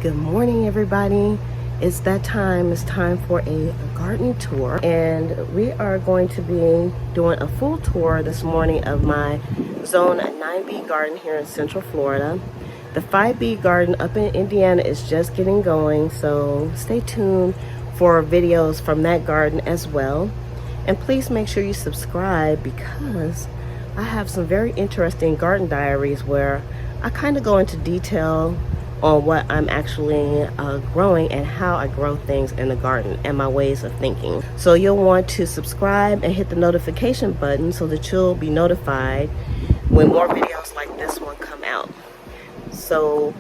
Good morning, everybody. It's that time. It's time for a garden tour, and we are going to be doing a full tour this morning of my Zone 9B garden here in Central Florida. The 5B garden up in Indiana is just getting going, so stay tuned for videos from that garden as well. And please make sure you subscribe, because I have some very interesting garden diaries where I kind of go into detail on what I'm actually growing and how I grow things in the garden and my ways of thinking. So you'll want to subscribe and hit the notification button so that you'll be notified when more videos like this one come out. So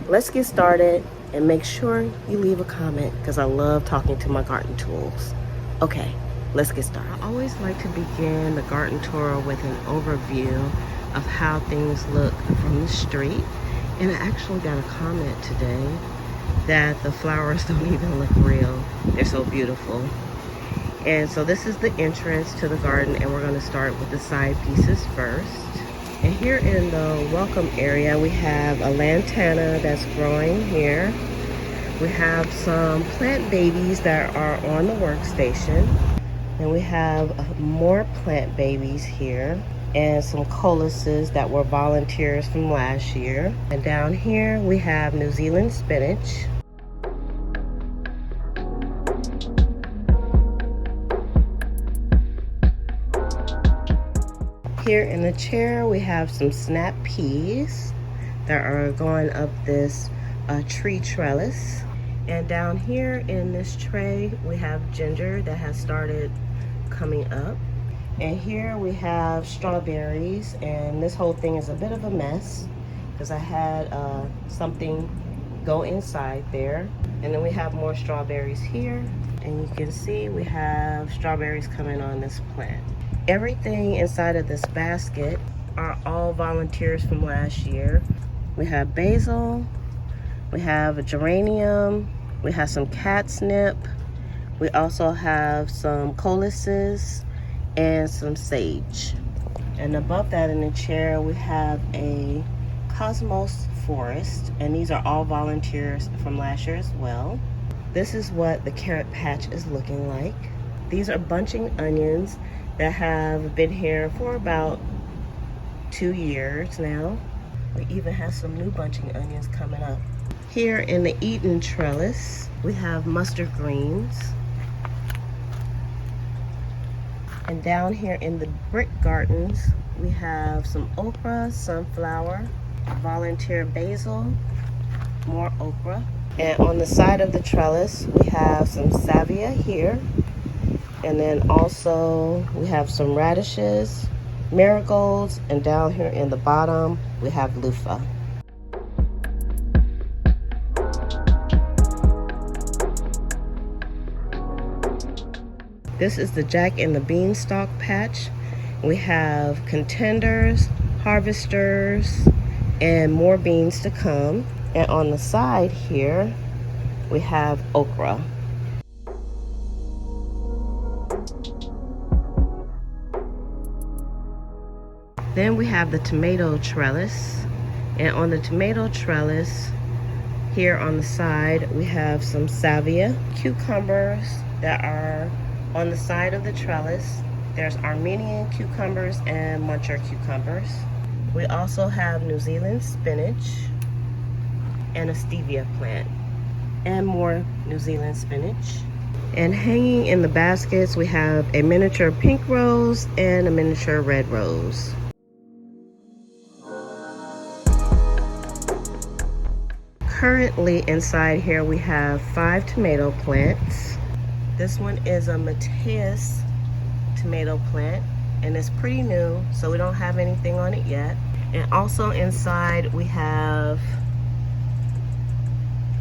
let's get started, and make sure you leave a comment because I love talking to my garden tools. Okay, let's get started. I always like to begin the garden tour with an overview of how things look from the street. And I actually got a comment today that the flowers don't even look real. They're so beautiful. And so this is the entrance to the garden, and we're going to start with the side pieces first. And here in the welcome area, we have a lantana that's growing here. We have some plant babies that are on the workstation. And we have more plant babies here, and some coluses that were volunteers from last year. And down here we have New Zealand spinach. Here in the chair we have some snap peas that are going up this tree trellis. And down here in this tray we have ginger that has started coming up. And here we have strawberries, and this whole thing is a bit of a mess because I had something go inside there. And then we have more strawberries here, and you can see we have strawberries coming on this plant. Everything inside of this basket are all volunteers from last year. We have basil, we have a geranium, we have some catnip, we also have some coluses and some sage. And above that in the chair we have a cosmos forest, and these are all volunteers from last year as well. This is what the carrot patch is looking like. These are bunching onions that have been here for about 2 years now. We even have some new bunching onions coming up. Here in the Eden trellis we have mustard greens. And down here in the brick gardens, we have some okra, sunflower, volunteer basil, more okra. And on the side of the trellis, we have some salvia here. And then also we have some radishes, marigolds, and down here in the bottom, we have loofah. This is the Jack and the Beanstalk patch. We have contenders, harvesters, and more beans to come. And on the side here, we have okra. Then we have the tomato trellis. And on the tomato trellis, here on the side, we have some salvia, cucumbers that are on the side of the trellis. There's Armenian cucumbers and muncher cucumbers. We also have New Zealand spinach and a stevia plant, and more New Zealand spinach. And hanging in the baskets, we have a miniature pink rose and a miniature red rose. Currently inside here we have 5 tomato plants. This one is a Mateus tomato plant, and it's pretty new, so we don't have anything on it yet. And also inside we have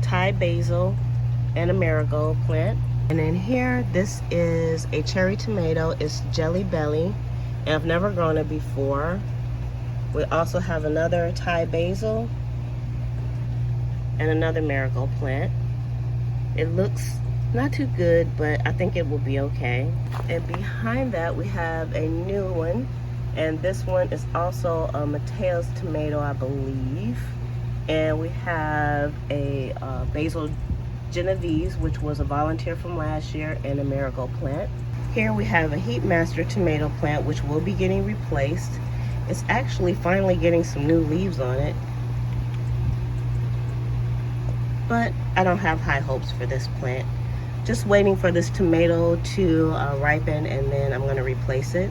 Thai basil and a marigold plant. And in here, this is a cherry tomato. It's Jelly Belly, and I've never grown it before. We also have another Thai basil and another marigold plant. It looks not too good, but I think it will be okay. And behind that we have a new one, and this one is also a Mateus tomato, I believe. And we have a basil Genovese, which was a volunteer from last year, and a marigold plant. Here we have a Heat Master tomato plant, which will be getting replaced. It's actually finally getting some new leaves on it, but I don't have high hopes for this plant. Just waiting for this tomato to ripen, and then I'm going to replace it.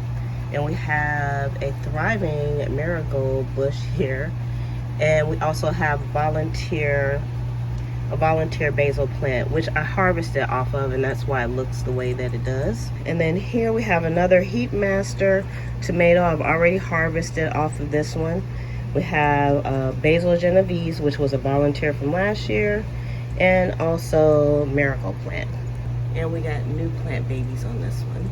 And we have a thriving marigold bush here, and we also have a volunteer basil plant, which I harvested off of, and that's why it looks the way that it does. And then here we have another Heat Master tomato. I've already harvested off of this one. We have basil Genovese, which was a volunteer from last year, and also marigold plant. And we got new plant babies on this one.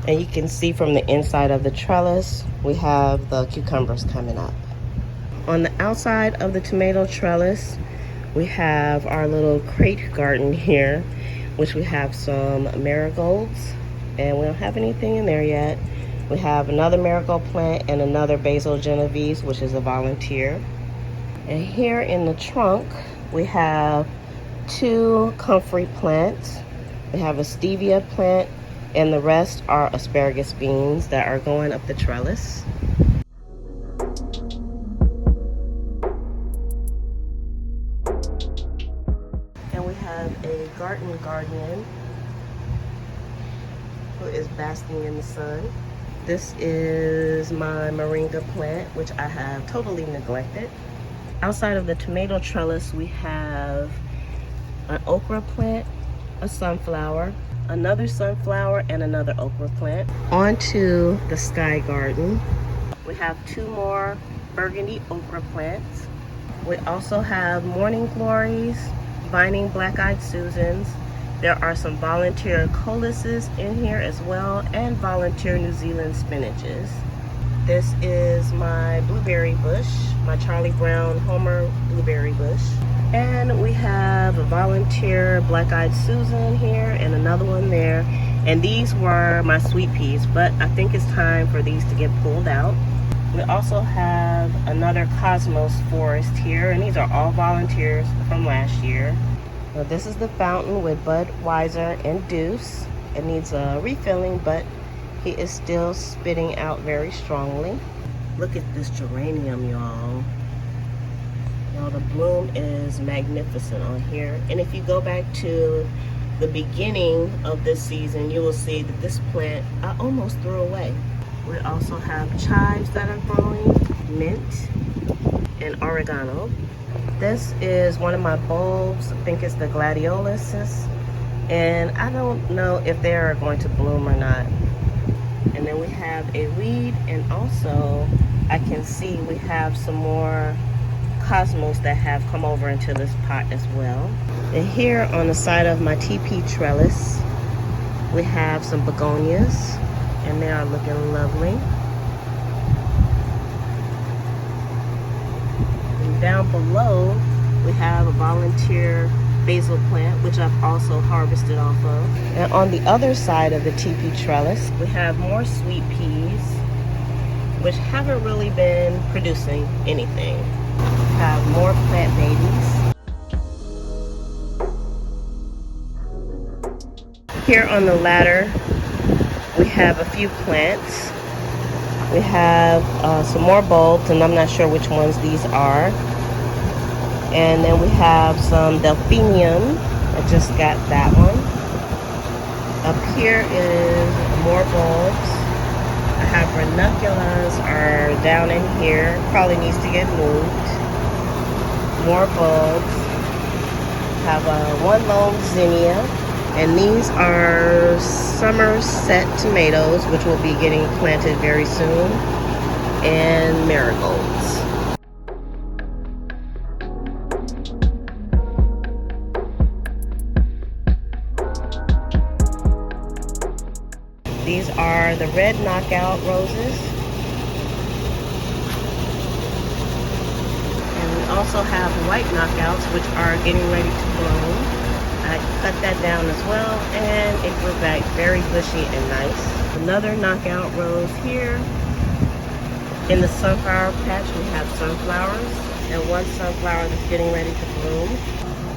And you can see from the inside of the trellis, we have the cucumbers coming up. On the outside of the tomato trellis, we have our little crate garden here, which we have some marigolds, and we don't have anything in there yet. We have another marigold plant and another basil Genovese, which is a volunteer. And here in the trunk, we have 2 comfrey plants. We have a stevia plant, and the rest are asparagus beans that are going up the trellis. And we have a garden guardian who is basking in the sun. This is my moringa plant, which I have totally neglected. Outside of the tomato trellis, we have an okra plant, a sunflower, another sunflower, and another okra plant. Onto the sky garden, we have 2 more burgundy okra plants. We also have morning glories, vining black-eyed Susans. There are some volunteer coluses in here as well, and volunteer New Zealand spinaches. This is my blueberry bush, my Charlie Brown Homer blueberry bush. And we have a volunteer black-eyed Susan here and another one there. And these were my sweet peas, but I think it's time for these to get pulled out. We also have another Cosmos forest here, and these are all volunteers from last year. Now, this is the fountain with Budweiser and Deuce. It needs a refilling, but he is still spitting out very strongly. Look at this geranium, y'all. Now the bloom is magnificent on here. And if you go back to the beginning of this season, you will see that this plant I almost threw away. We also have chives that are growing, mint, and oregano. This is one of my bulbs. I think it's the gladioluses. And I don't know if they are going to bloom or not. And then we have a weed, and also I can see we have some more Cosmos that have come over into this pot as well. And here on the side of my TP trellis, we have some begonias, and they are looking lovely. And down below, we have a volunteer basil plant, which I've also harvested off of. And on the other side of the TP trellis, we have more sweet peas, which haven't really been producing anything. We have more plant babies. Here on the ladder, we have a few plants. We have some more bulbs, and I'm not sure which ones these are. And then we have some delphinium. I just got that one. Up here is more bulbs. I have ranunculus are down in here. Probably needs to get moved. More bulbs. Have one lone zinnia. And these are Somerset tomatoes, which will be getting planted very soon. And marigolds. These are the red knockout roses. And we also have white knockouts, which are getting ready to bloom. I cut that down as well, and it grew back very bushy and nice. Another knockout rose here. In the sunflower patch, we have sunflowers. and one sunflower that's getting ready to bloom.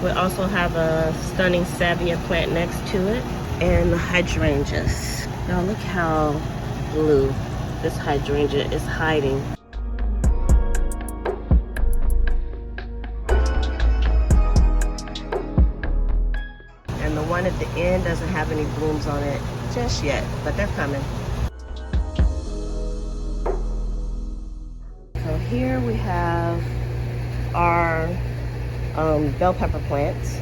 We also have a stunning salvia plant next to it, and the hydrangeas. Now look how blue this hydrangea is hiding. And the one at the end doesn't have any blooms on it just yet, but they're coming. So here we have our bell pepper plants.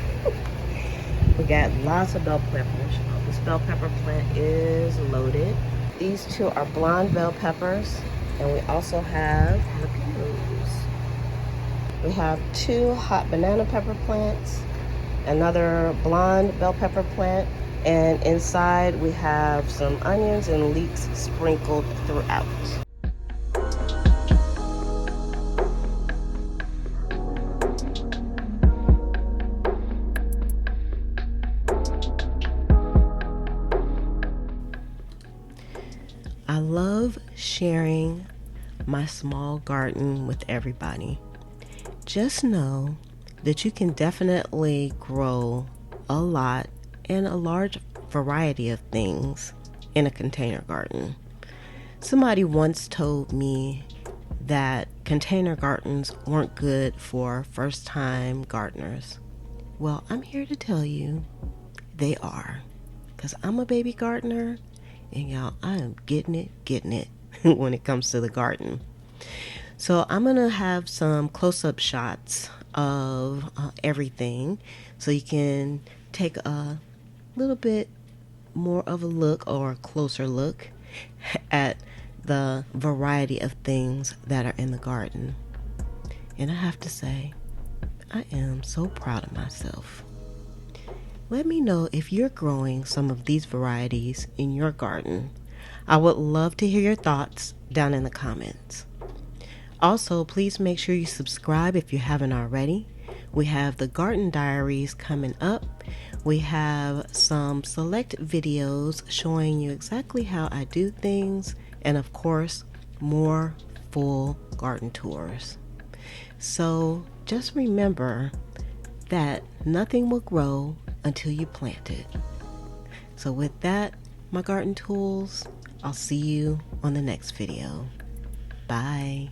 We got lots of bell peppers. This bell pepper plant is loaded. These two are blonde bell peppers, and we also have jalapenos. We have two hot banana pepper plants, another blonde bell pepper plant, and inside we have some onions and leeks sprinkled throughout. I love sharing my small garden with everybody. Just know that you can definitely grow a lot and a large variety of things in a container garden. Somebody once told me that container gardens weren't good for first-time gardeners. Well, I'm here to tell you they are, because I'm a baby gardener. And y'all, I am getting it when it comes to the garden. So I'm going to have some close-up shots of everything so you can take a little bit more of a look or a closer look at the variety of things that are in the garden. And I have to say, I am so proud of myself. Let me know if you're growing some of these varieties in your garden. I would love to hear your thoughts down in the comments. Also, please make sure you subscribe if you haven't already. We have the garden diaries coming up. We have some select videos showing you exactly how I do things, and of course, more full garden tours. So just remember that nothing will grow until you plant it. So with that, my garden tools, I'll see you on the next video. Bye.